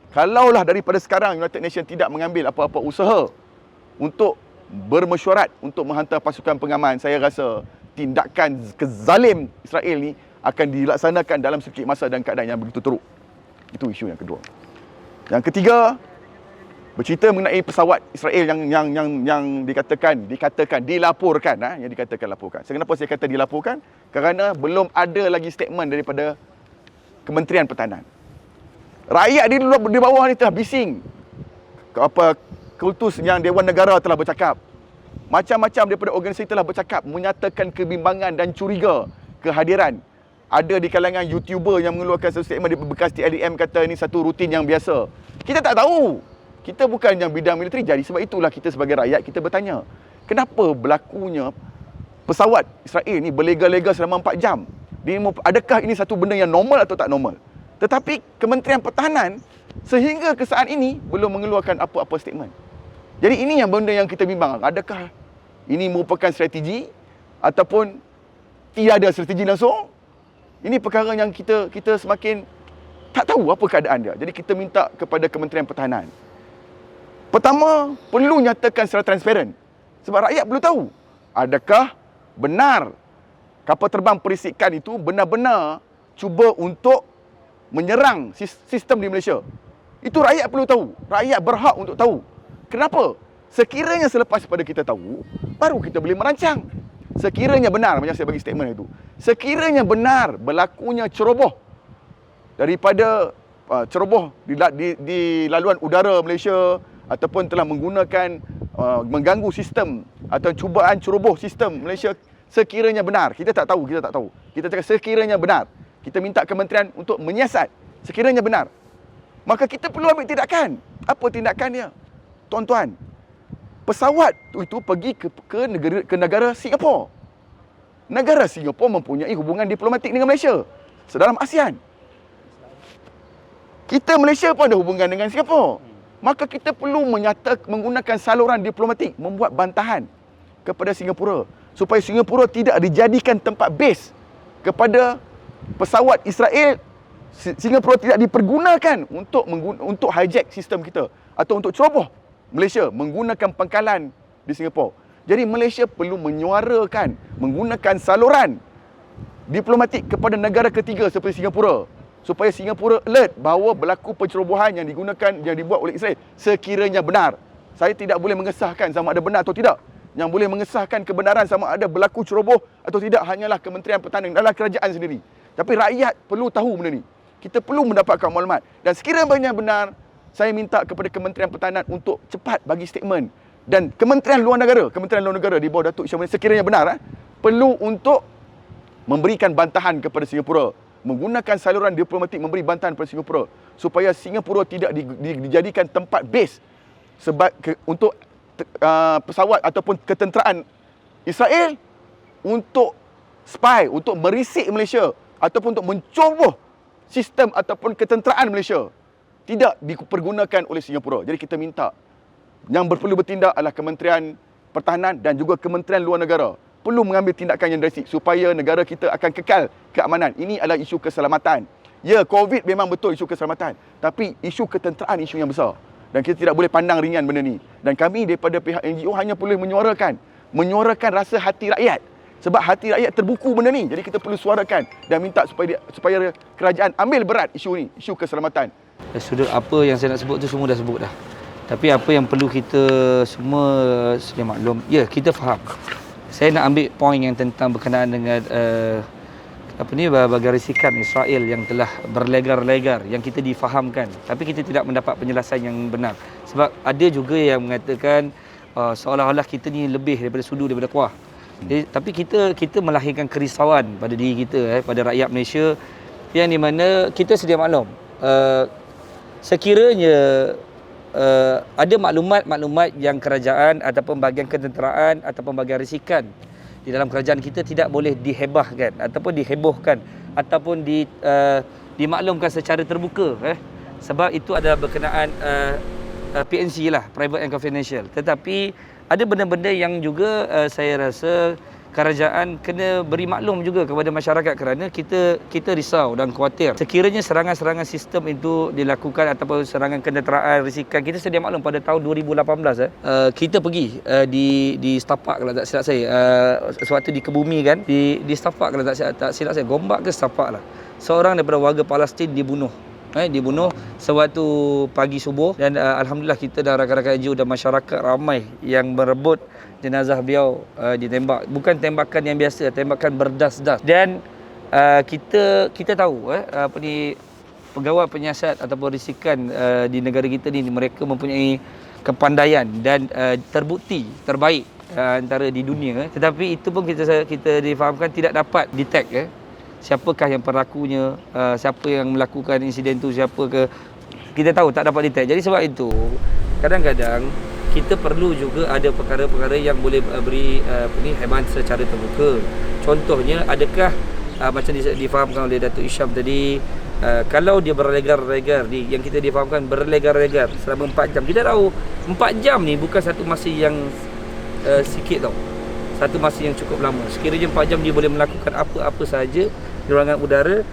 Kalaulah daripada sekarang United Nations tidak mengambil apa-apa usaha untuk bermesyuarat untuk menghantar pasukan pengaman, saya rasa tindakan kezalim Israel ni akan dilaksanakan dalam sedikit masa dan keadaan yang begitu teruk. Itu isu yang kedua. Yang ketiga, bercerita mengenai pesawat Israel yang dilaporkan. Kenapa saya kata dilaporkan? Kerana belum ada lagi statement daripada Kementerian Pertahanan. Rakyat di bawah ni telah bising. Kultus yang Dewan Negara telah bercakap. Macam-macam daripada organisasi telah bercakap, menyatakan kebimbangan dan curiga kehadiran. Ada di kalangan YouTuber yang mengeluarkan satu statement di bekas TLDM kata ini satu rutin yang biasa. Kita tak tahu. Kita bukan yang bidang militeri, jadi sebab itulah kita sebagai rakyat kita bertanya, kenapa berlakunya pesawat Israel ni berlega-lega selama 4 jam? Adakah ini satu benda yang normal atau tak normal? Tetapi Kementerian Pertahanan sehingga ke saat ini belum mengeluarkan apa-apa statement. Jadi ini yang benda yang kita bimbang. Adakah ini merupakan strategi ataupun tiada strategi langsung? Ini perkara yang kita semakin tak tahu apa keadaan dia. Jadi kita minta kepada Kementerian Pertahanan. Pertama, perlu nyatakan secara transparan. Sebab rakyat perlu tahu. Adakah benar kapal terbang perisikan itu benar-benar cuba untuk menyerang sistem di Malaysia? Itu rakyat perlu tahu. Rakyat berhak untuk tahu. Kenapa? Sekiranya selepas pada kita tahu, baru kita boleh merancang. Sekiranya benar, macam saya bagi statement itu, sekiranya benar berlakunya ceroboh daripada ceroboh di laluan udara Malaysia ataupun telah menggunakan mengganggu sistem atau cubaan ceroboh sistem Malaysia, sekiranya benar, kita tak tahu. Kita cakap sekiranya benar. Kita minta kementerian untuk menyiasat. Sekiranya benar, maka kita perlu ambil tindakan. Apa tindakannya? Tuan-tuan, pesawat itu pergi ke negara Singapura. Negara Singapura mempunyai hubungan diplomatik dengan Malaysia sedalam ASEAN. Kita Malaysia pun ada hubungan dengan Singapura. Maka kita perlu menggunakan saluran diplomatik, membuat bantahan kepada Singapura supaya Singapura tidak dijadikan tempat base kepada pesawat Israel. Singapura tidak dipergunakan untuk hijack sistem kita atau untuk ceroboh Malaysia menggunakan pangkalan di Singapura. Jadi Malaysia perlu menyuarakan, menggunakan saluran diplomatik kepada negara ketiga seperti Singapura supaya Singapura alert bahawa berlaku pencerobohan yang dibuat oleh Israel sekiranya benar. Saya tidak boleh mengesahkan sama ada benar atau tidak. Yang boleh mengesahkan kebenaran sama ada berlaku ceroboh atau tidak hanyalah Kementerian Pertahanan adalah kerajaan sendiri. Tapi rakyat perlu tahu benda ni. Kita perlu mendapatkan maklumat. Dan sekiranya benar, saya minta kepada Kementerian Pertahanan untuk cepat bagi statement. Dan Kementerian Luar Negara di bawah Datuk Syamil sekiranya benar, perlu untuk memberikan bantahan kepada Singapura. Menggunakan saluran diplomatik memberi bantahan kepada Singapura. Supaya Singapura tidak dijadikan tempat base untuk pesawat ataupun ketenteraan Israel untuk spy, untuk merisik Malaysia ataupun untuk menceroboh sistem ataupun ketenteraan Malaysia. Tidak dipergunakan oleh Singapura. Jadi kita minta yang perlu bertindak adalah Kementerian Pertahanan dan juga Kementerian Luar Negara. Perlu mengambil tindakan yang drastik supaya negara kita akan kekal keamanan. Ini adalah isu keselamatan. Ya, COVID memang betul isu keselamatan. Tapi isu ketenteraan isu yang besar. Dan kita tidak boleh pandang ringan benda ni. Dan kami daripada pihak NGO hanya boleh menyuarakan rasa hati rakyat. Sebab hati rakyat terbuku benda ni. Jadi kita perlu suarakan dan minta supaya kerajaan ambil berat isu ni, isu keselamatan. Sudut apa yang saya nak sebut tu semua dah sebut dah. Tapi apa yang perlu kita semua sedia maklum, ya kita faham. Saya nak ambil poin yang tentang berkenaan dengan bagai risikan Israel yang telah berlegar-legar yang kita difahamkan, tapi kita tidak mendapat penjelasan yang benar. Sebab ada juga yang mengatakan seolah-olah kita ni lebih daripada sudu daripada kuah. Jadi, tapi kita melahirkan kerisauan pada diri kita, pada rakyat Malaysia, yang di mana kita sedia maklum. Sekiranya ada maklumat-maklumat yang kerajaan ataupun bahagian ketenteraan ataupun bahagian risikan di dalam kerajaan kita tidak boleh dihebahkan ataupun dihebohkan ataupun dimaklumkan secara terbuka, sebab itu adalah berkenaan PNC lah, private and confidential. Tetapi ada benda-benda yang juga saya rasa kerajaan kena beri maklum juga kepada masyarakat, kerana kita risau dan khawatir sekiranya serangan-serangan sistem itu dilakukan ataupun serangan kenderaan risikan. Kita sedia maklum pada tahun 2018 kita pergi di Setapak kalau tak silap saya, sewaktu di Kebumi kan, di Setapak kalau tak silap saya, Gombak ke Setapak lah, seorang daripada warga Palestin dibunuh sewaktu pagi subuh, dan alhamdulillah kita dan rakan-rakan NGO dan masyarakat ramai yang merebut jenazah beliau ditembak. Bukan tembakan yang biasa, tembakan berdas-das. Dan kita tahu pegawai penyiasat ataupun risikan di negara kita ni, mereka mempunyai kepandaian dan terbukti terbaik antara di dunia. Tetapi itu pun kita difahamkan tidak dapat detect siapakah yang pelakunya, siapa yang melakukan insiden tu, siapa ke, kita tahu tak dapat detect. Jadi sebab itu kadang-kadang kita perlu juga ada perkara-perkara yang boleh beri hebat secara terbuka. Contohnya, adakah macam difahamkan oleh Datuk Isham tadi, kalau dia berlegar-legar, yang kita difahamkan berlegar-legar selama 4 jam. Kita tahu 4 jam ni bukan satu masa yang sikit tau, satu masa yang cukup lama. Sekiranya 4 jam dia boleh melakukan apa-apa sahaja di ruangan udara.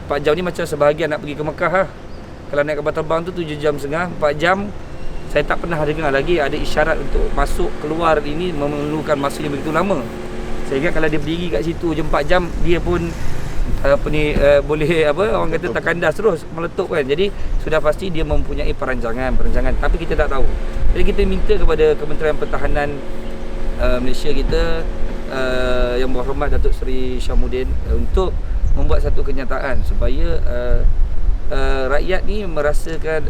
4 jam ni macam sebahagian nak pergi ke Mekah Kalau naik kapal terbang tu 7 jam setengah, 4 jam. Saya tak pernah dengar lagi ada isyarat untuk masuk keluar ini memerlukan masa yang begitu lama. Sehingga kalau dia berdiri kat situ je 4 jam, dia pun boleh orang kata terkandas terus, meletup kan. Jadi sudah pasti dia mempunyai perancangan, tapi kita tak tahu. Jadi kita minta kepada Kementerian Pertahanan Malaysia kita, Yang Berhormat Datuk Seri Syamuddin, untuk membuat satu kenyataan supaya rakyat ni merasakan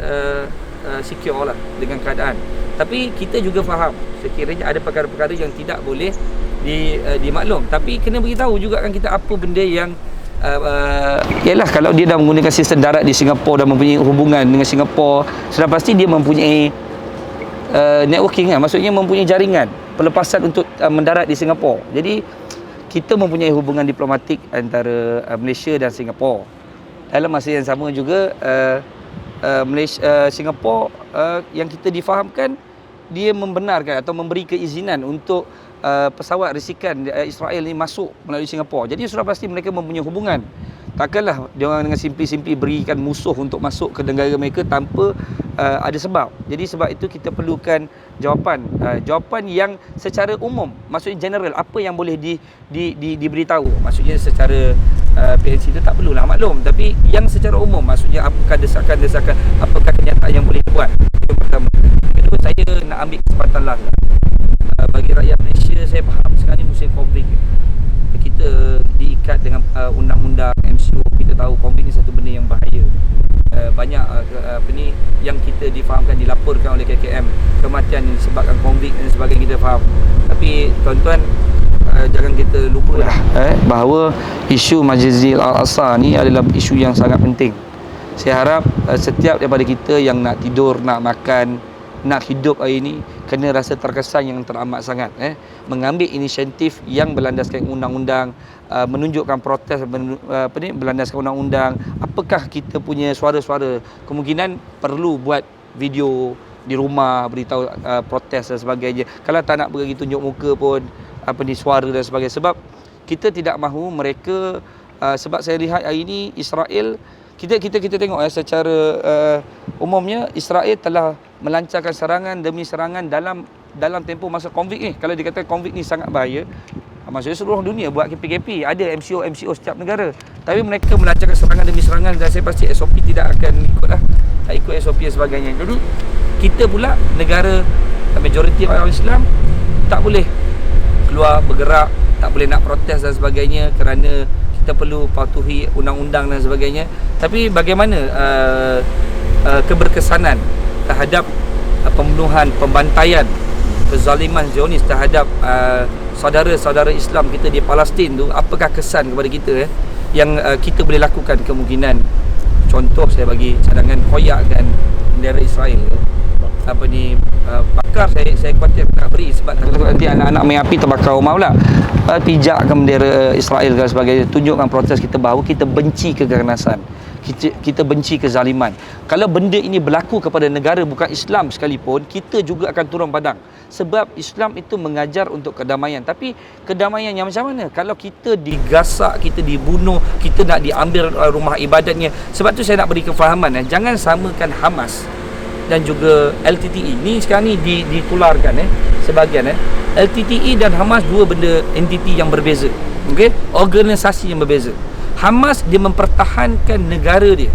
secure lah dengan keadaan. Tapi kita juga faham sekiranya ada perkara-perkara yang tidak boleh dimaklum, tapi kena beritahu juga kan kita apa benda yang ialah kalau dia dah menggunakan sistem darat di Singapura dan mempunyai hubungan dengan Singapura, sudah pasti dia mempunyai networking kan, maksudnya mempunyai jaringan pelepasan untuk mendarat di Singapura. Jadi kita mempunyai hubungan diplomatik antara Malaysia dan Singapura. Dalam masa yang sama juga Malaysia, Singapura yang kita difahamkan dia membenarkan atau memberi keizinan untuk pesawat risikan Israel ni masuk melalui Singapura. Jadi sudah pasti mereka mempunyai hubungan. Takkanlah dia orang dengan simply berikan musuh untuk masuk ke negara mereka tanpa ada sebab. Jadi sebab itu kita perlukan jawapan yang secara umum, maksudnya general, apa yang boleh diberitahu. Maksudnya secara PNC itu tak perlulah maklum, tapi yang secara umum, maksudnya apakah desakan-desakan, apakah kenyataan yang boleh dibuat. Itu pertama. Kedua, saya nak ambil kesempatan lah bagi rakyat Malaysia. Saya faham sekarang ni musim konflik, kita diikat dengan undang-undang MCO. Kita tahu konflik ni satu benda yang bahaya. Banyak yang kita difahamkan, dilaporkan oleh KKM, kematian yang disebabkan konflik dan sebagainya, kita faham. Tapi tuan-tuan, jangan kita lupa lah bahawa isu Masjid Al-Aqsa ni adalah isu yang sangat penting. Saya harap setiap daripada kita yang nak tidur, nak makan, nak hidup hari ini kena rasa terkesan yang teramat sangat mengambil inisiatif yang berlandaskan undang-undang, menunjukkan protes berlandaskan undang-undang. Apakah kita punya suara-suara, kemungkinan perlu buat video di rumah beritahu protes dan sebagainya. Kalau tak nak pergi tunjuk muka pun suara dan sebagainya. Sebab kita tidak mahu mereka sebab saya lihat hari ini Israel, kita tengok secara umumnya Israel telah melancarkan serangan demi serangan dalam tempoh masa konflik ni. Kalau dikatakan konflik ni sangat bahaya, maksudnya seluruh dunia buat KPKP, ada MCO setiap negara, tapi mereka melancarkan serangan demi serangan, dan saya pasti SOP tidak akan ikutlah, tak ikut SOP dan sebagainya. Jadi kita pula negara majoriti orang Islam tak boleh keluar bergerak, tak boleh nak protes dan sebagainya, kerana kita perlu patuhi undang-undang dan sebagainya. Tapi bagaimana keberkesanan terhadap pembunuhan, pembantaian, kezaliman Zionis terhadap saudara-saudara Islam kita di Palestin tu, apakah kesan kepada kita yang kita boleh lakukan? Kemungkinan contoh saya bagi cadangan, koyakkan bendera Israel. bakar, saya khawatir nak beri sebab takut nanti anak-anak main api terbakar rumah pula. Pijakkan bendera Israel dan sebagainya, tunjukkan protes kita bahawa kita benci keganasan, kita benci kezaliman. Kalau benda ini berlaku kepada negara bukan Islam sekalipun, kita juga akan turun padang. Sebab Islam itu mengajar untuk kedamaian. Tapi kedamaian yang macam mana? Kalau kita digasak, kita dibunuh, kita nak diambil rumah ibadatnya. Sebab tu saya nak beri kefahaman, jangan samakan Hamas dan juga LTTE. Ni sekarang ni ditularkan sebahagian LTTE dan Hamas dua benda entiti yang berbeza. Okey, organisasi yang berbeza. Hamas dia mempertahankan negara dia,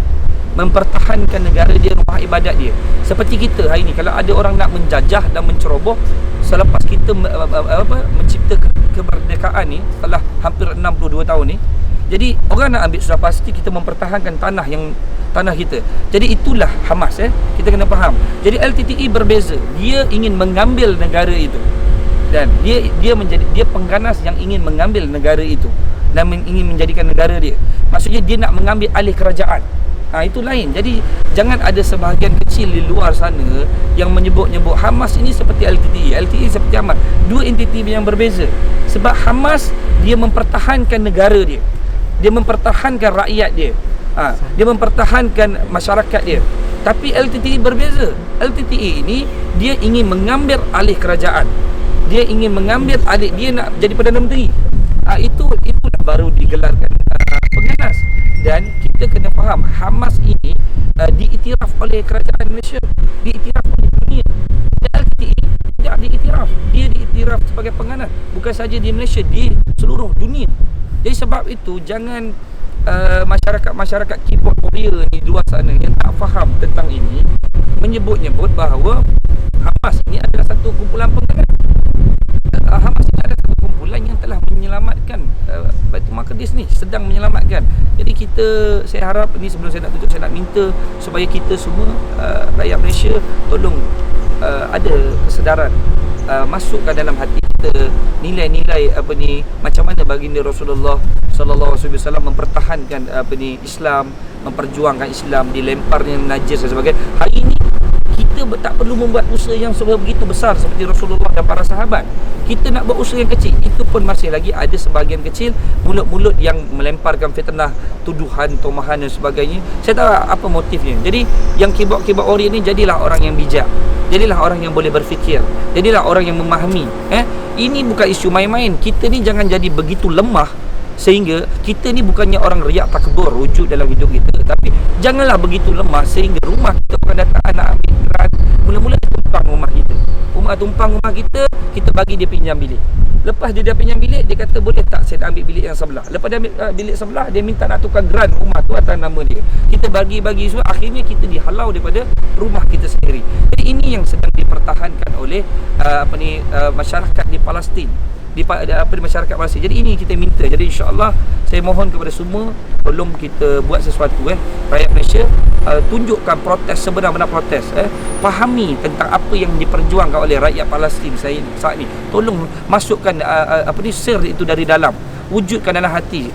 rumah ibadat dia. Seperti kita hari ni, kalau ada orang nak menjajah dan menceroboh selepas kita mencipta kemerdekaan ni setelah hampir 62 tahun ni, jadi orang nak ambil sudah pasti kita mempertahankan tanah kita. Jadi itulah Hamas kita kena faham. Jadi LTTE berbeza. Dia ingin mengambil negara itu. Dan dia pengganas yang ingin mengambil negara itu dan ingin menjadikan negara dia. Maksudnya dia nak mengambil alih kerajaan. Itu lain. Jadi jangan ada sebahagian kecil di luar sana yang menyebut-nyebut Hamas ini seperti LTTE, LTTE seperti Hamas. Dua entiti yang berbeza. Sebab Hamas dia mempertahankan negara dia. Dia mempertahankan rakyat dia. Dia mempertahankan masyarakat dia. Tapi LTTE berbeza. LTTE ini dia ingin mengambil alih kerajaan. Dia ingin mengambil alih, dia nak jadi Perdana Menteri. Itulah baru digelarkan pengganas. Dan kita kena faham, Hamas ini diiktiraf oleh kerajaan Malaysia, diiktiraf oleh dunia. Dan LTTE tidak diiktiraf. Dia diiktiraf sebagai pengganas bukan saja di Malaysia, di seluruh dunia. Jadi sebab itu jangan masyarakat keyboard warrior ni di luar sana yang tak faham tentang ini menyebut-nyebut bahawa Hamas ini adalah satu kumpulan pengganas. Hamas ini adalah satu kumpulan yang telah menyelamatkan Baitul Maqdis ni, sedang menyelamatkan. Jadi saya harap ni, sebelum saya nak tutup, saya nak minta supaya kita semua rakyat Malaysia tolong ada kesedaran, masukkan dalam hati kita nilai-nilai macam mana baginda Rasulullah sallallahu alaihi wasallam mempertahankan Islam, memperjuangkan Islam, dilemparnya najis dan sebagainya. Hari ini kita tak perlu membuat usaha yang begitu besar seperti Rasulullah dan para sahabat. Kita nak buat usaha yang kecil, itu pun masih lagi ada sebahagian kecil mulut-mulut yang melemparkan fitnah, tuduhan, tomahan dan sebagainya. Saya tahu apa motifnya. Jadi yang keyboard warrior ni jadilah orang yang bijak. Jadilah orang yang boleh berfikir. Jadilah orang yang memahami. Ini bukan isu main-main. Kita ni jangan jadi begitu lemah sehingga kita ni bukannya orang riak takbur wujud dalam hidup kita, tapi janganlah begitu lemah sehingga rumah kita orang datang nak ambil grant, mula-mula tumpang rumah kita. Tumpang rumah kita bagi dia pinjam bilik. Lepas dia dah pinjam bilik, dia kata boleh tak saya ambil bilik yang sebelah. Lepas dia ambil bilik sebelah, dia minta nak tukar grant rumah tu atas nama dia. Kita bagi semua, akhirnya kita dihalau daripada rumah kita sendiri. Jadi ini yang sedang dipertahankan oleh masyarakat di Palestin. Di masyarakat Malaysia. Jadi ini kita minta. Jadi insya-Allah saya mohon kepada semua, tolong kita buat sesuatu rakyat Malaysia, tunjukkan protes sebenar-benar protes, fahami tentang apa yang diperjuangkan oleh rakyat Palestin saat ini. Tolong masukkan sir itu dari dalam, wujudkan dalam hati,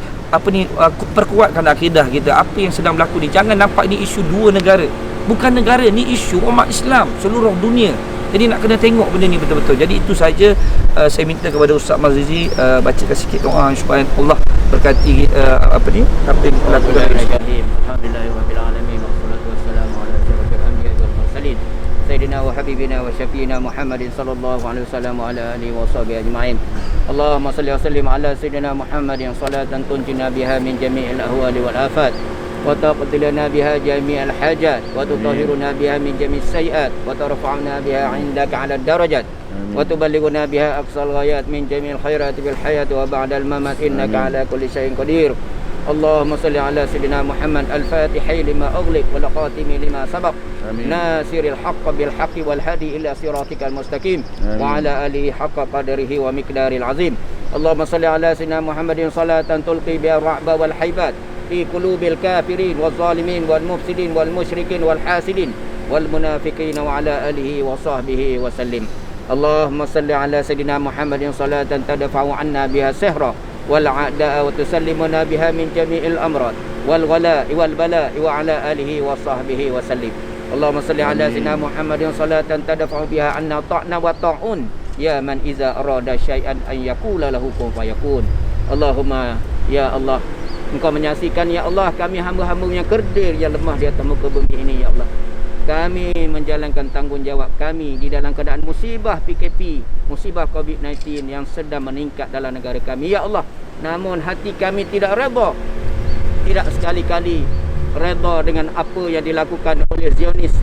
perkuatkan akidah kita. Apa yang sedang berlaku ni, jangan nampak ni isu dua negara. Bukan negara, ni isu umat Islam seluruh dunia. Jadi nak kena tengok benda ni betul-betul. Jadi itu saja saya minta kepada Ustaz Mazizi bacakan sikit doa supaya Allah berkati apa yang kita lakukan. Alhamdulillahirabbil alamin wassalatu wassalamu ala asyrafil anbiya'i wal mursalin sayyidina wa habibina wa syafiina Muhammadin sallallahu alaihi wasallam wa ala alihi washabihi ajma'in. Allahumma shalli wa sallim ala sayyidina Muhammadin salatan tunjina biha min jami'il ahwali wal afat وتقضي لنا بها جميع الحاجات وتطهرنا بها من جميع السيئات وترفعنا بها عندك على الدرجات وتبلغنا بها أقصى الغايات من جميع الخيرات في الحياة وبعد الممات إنك على كل شيء قدير. اللهم صل على سيدنا محمد الفاتح لما أغلق والخاتم لما سبق ناصر الحق بالحق والهادي إلى صراطك المستقيم وعلى آله حق قدره ومقداره العظيم. اللهم صل على سيدنا محمد صلاة تلقي بها الرعب والحيبات في قلوب الكافرين والظالمين والمفسدين والمشركين والحاسدين والمنافقين وعلى آله وصحبه وسلم. اللهم صل على سيدنا محمد صلاة تدفع عنا بها السحر والعداء وتسلمنا بها من جميع الأمراض والغلاء والبلاء وعلى آله وصحبه وسلم. Allahumma salli ala sayyidina Muhammadin salatan tadfa'u biha anna ta'na wa ta'un ya man iza arada syai'an an yaqula lahu kun fayakun. Allahumma ya Allah, Engkau menyaksikan ya Allah kami hamba-hamba yang kerdil yang lemah di atas muka bumi ini ya Allah. Kami menjalankan tanggungjawab kami di dalam keadaan musibah PKP, musibah COVID-19 yang sedang meningkat dalam negara kami ya Allah. Namun hati kami tidak redha, tidak sekali-kali redha dengan apa yang dilakukan oleh Zionis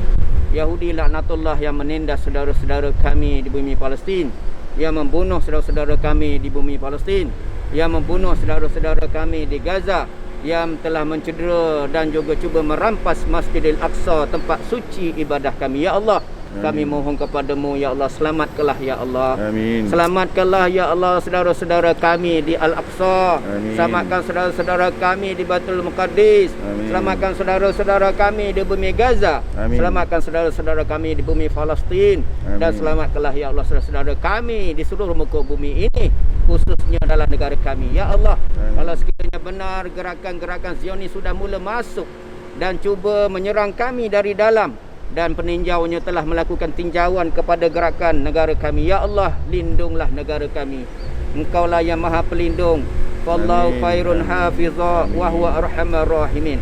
Yahudi laknatullah yang menindas saudara-saudara kami di bumi Palestin, yang membunuh saudara-saudara kami di bumi Palestin, yang membunuh saudara-saudara kami di Gaza, yang telah mencedera dan juga cuba merampas Masjidil Aqsa, tempat suci ibadah kami ya Allah. Kami mohon kepadamu ya Allah, selamatkanlah ya Allah. Amin. Selamatkanlah ya Allah saudara-saudara kami di Al-Aqsa. Amin. Selamatkan saudara-saudara kami di Baitul Muqaddis. Amin. Selamatkan saudara-saudara kami di bumi Gaza. Amin. Selamatkan saudara-saudara kami di bumi Palestin. Dan Amin. selamatkanlah ya Allah saudara-saudara kami di seluruh muka bumi ini, khususnya dalam negara kami ya Allah. Amin. Kalau sekiranya benar gerakan-gerakan Zionis sudah mula masuk dan cuba menyerang kami dari dalam, dan peninjaunya telah melakukan tinjauan kepada gerakan negara kami ya Allah, lindunglah negara kami. Engkaulah yang maha pelindung. Wallahu khairun hafiza wa huwa arhamar rahimin.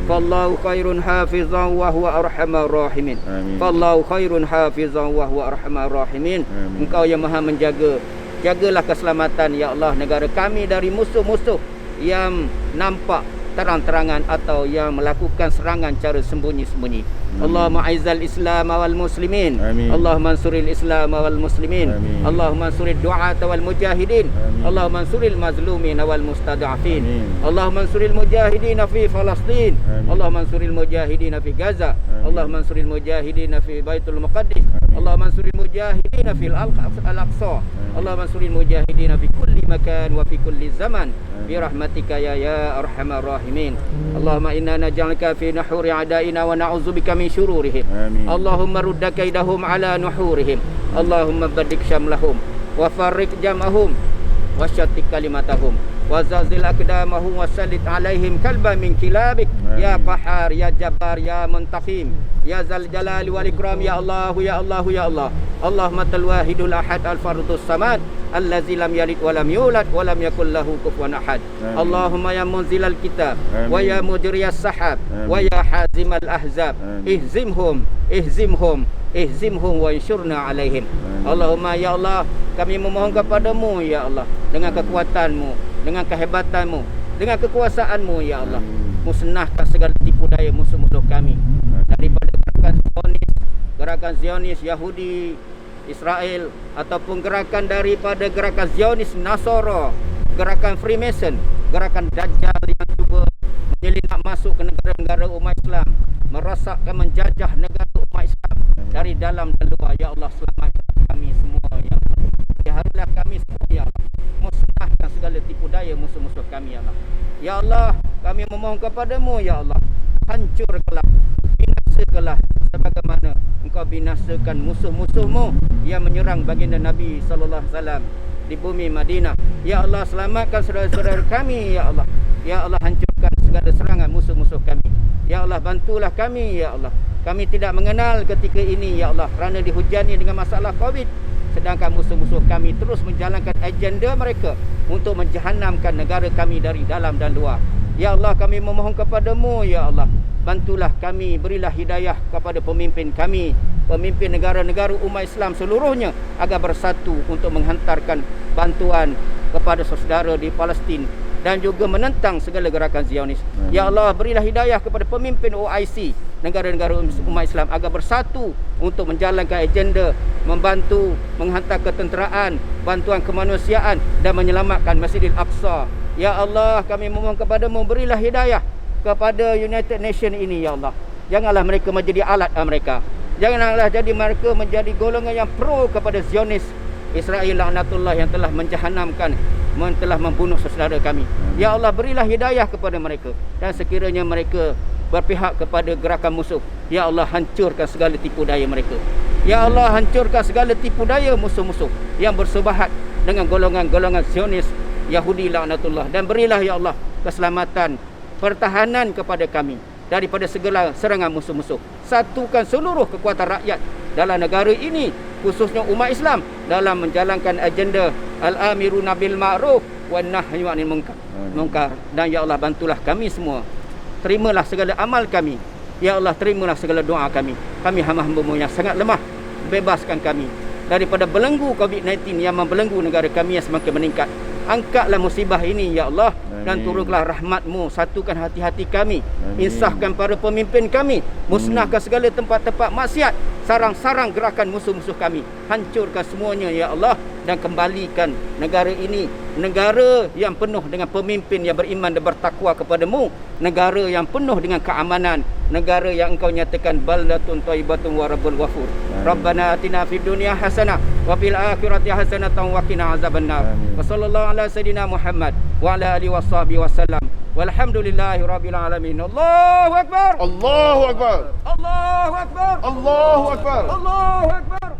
Wallahu khairun hafiza wa huwa arhamar rahimin. Wallahu khairun hafiza wa huwa arhamar rahimin. Engkau yang maha menjaga. Jagalah keselamatan ya Allah negara kami dari musuh-musuh yang nampak terang-terangan atau yang melakukan serangan cara sembunyi-sembunyi. Allahumma aizal Islam wal muslimin. Amin. Allahumma ansuril Islam wal muslimin. Amin. Allahumma ansuril du'ata wal mujahidin. Amin. Allahumma ansuril mazlumin wal mustada'afin. Amin. Allahumma ansuril mujahidin fi Palestin. Amin. Allahumma ansuril mujahidin fi Gaza. Amin. Allahumma ansuril mujahidin fi Baitul Muqaddis. Allahumma ansuril mujahidin fi Al-Aqsa. Allahumma ansuril mujahidin fi kulli makan wa fi kulli zaman. Birahmatika ya arhamar rahimin. Allahumma inna naj'aluka fi nuhuri a'daina wa na'udzubika min syururihim. Amin. Allahumma rudda kaidahum ala nuhurihim. Allahumma badik syamlahum wa farriq jam'ahum wa syatik kalimatahum wa zazil aqdamahum wa sallit alaihim kalban min kilabik. Ya Qahhar ya Jabbar ya Muntaqim ya Zal Jalali wal Ikram ya Allah ya Allah ya Allah. Allahumma tal wahidul ahad al fardus samad allazi lam yalid wa lam yulad wa lam yakul lahu kufuwan ahad. Allahumma ya munzilal kitab wa ya mujriyas sahab wa ya hazimal ahzab ihzimhum wa insyurna alaihim. Allahumma ya Allah, kami memohon kepadamu ya Allah, dengan kekuatanmu, dengan kehebatanmu, dengan kekuasaanmu ya Allah, musnahkan segala tipu daya musuh-musuh kami daripada gerakan Zionis Yahudi Israel, ataupun gerakan daripada gerakan Zionis Nasara, gerakan Freemason, gerakan Dajjal yang cuba menyelinap masuk ke negara-negara umat Islam, merosakkan, menjajah negara umat Islam dari dalam dan luar. Ya Allah, selamatkan kami semua ya Allah. Peliharalah kami semua ya Allah, musnahkan segala tipu daya musuh-musuh kami ya Allah. Ya Allah, kami memohon kepadamu ya Allah, hancurkanlah, binasakanlah sebagaimana Engkau binasakan musuh-musuhmu yang menyerang baginda Nabi sallallahu alaihi wasallam di bumi Madinah. Ya Allah, selamatkan saudara-saudara kami ya Allah. Ya Allah, hancurkan segala serangan musuh-musuh kami. Ya Allah, bantulah kami ya Allah. Kami tidak mengenal ketika ini ya Allah, kerana dihujani dengan masalah COVID, sedangkan musuh-musuh kami terus menjalankan agenda mereka untuk menjahanamkan negara kami dari dalam dan luar. Ya Allah, kami memohon kepadamu ya Allah, bantulah kami, berilah hidayah kepada pemimpin kami, pemimpin negara-negara umat Islam seluruhnya, agar bersatu untuk menghantarkan bantuan kepada saudara di Palestin dan juga menentang segala gerakan Zionis. Ya Allah, berilah hidayah kepada pemimpin OIC, negara-negara umat Islam, agar bersatu untuk menjalankan agenda membantu menghantar ketenteraan, bantuan kemanusiaan dan menyelamatkan Masjidil Aqsa. Ya Allah, kami memohon kepadamu, berilah hidayah kepada United Nations ini ya Allah. Janganlah mereka menjadi alat mereka. Janganlah jadi mereka menjadi golongan yang pro kepada Zionis Israel laknatullah yang telah menjahanamkan, telah membunuh saudara kami. Ya Allah, berilah hidayah kepada mereka, dan sekiranya mereka berpihak kepada gerakan musuh, ya Allah, hancurkan segala tipu daya mereka. Ya Allah, hancurkan segala tipu daya musuh-musuh yang bersebahat dengan golongan-golongan Zionis Yahudi laknatullah, dan berilah ya Allah keselamatan, pertahanan kepada kami daripada segala serangan musuh-musuh. Satukan seluruh kekuatan rakyat dalam negara ini, khususnya umat Islam, dalam menjalankan agenda Al-Amiruna bil Ma'ruf wan Nahyu 'anil Munkar. Dan ya Allah, bantulah kami semua. Terimalah segala amal kami. Ya Allah, terimalah segala doa kami. Kami hamba-hamba-Mu yang sangat lemah. Bebaskan kami daripada belenggu COVID-19 yang membelenggu negara kami yang semakin meningkat. Angkatlah musibah ini ya Allah, dan turunlah rahmat-Mu. Satukan hati-hati kami. Insafkan para pemimpin kami. Musnahkan segala tempat-tempat maksiat, sarang-sarang gerakan musuh-musuh kami. Hancurkan semuanya ya Allah, dan kembalikan negara ini negara yang penuh dengan pemimpin yang beriman dan bertakwa kepada-Mu, negara yang penuh dengan keamanan, negara yang Engkau nyatakan baldatun thayyibatun wa rabbul ghafur. Rabbana atina fid dunya hasanah wa fil akhirati hasanatan wa qina azabannar. Wa sallallahu ala sayidina Muhammad wa ala alihi washabihi wasallam. Walhamdulillahi rabbil alamin. Allahu akbar. Allahu akbar. Allahu akbar. Allahu akbar. Allahu akbar.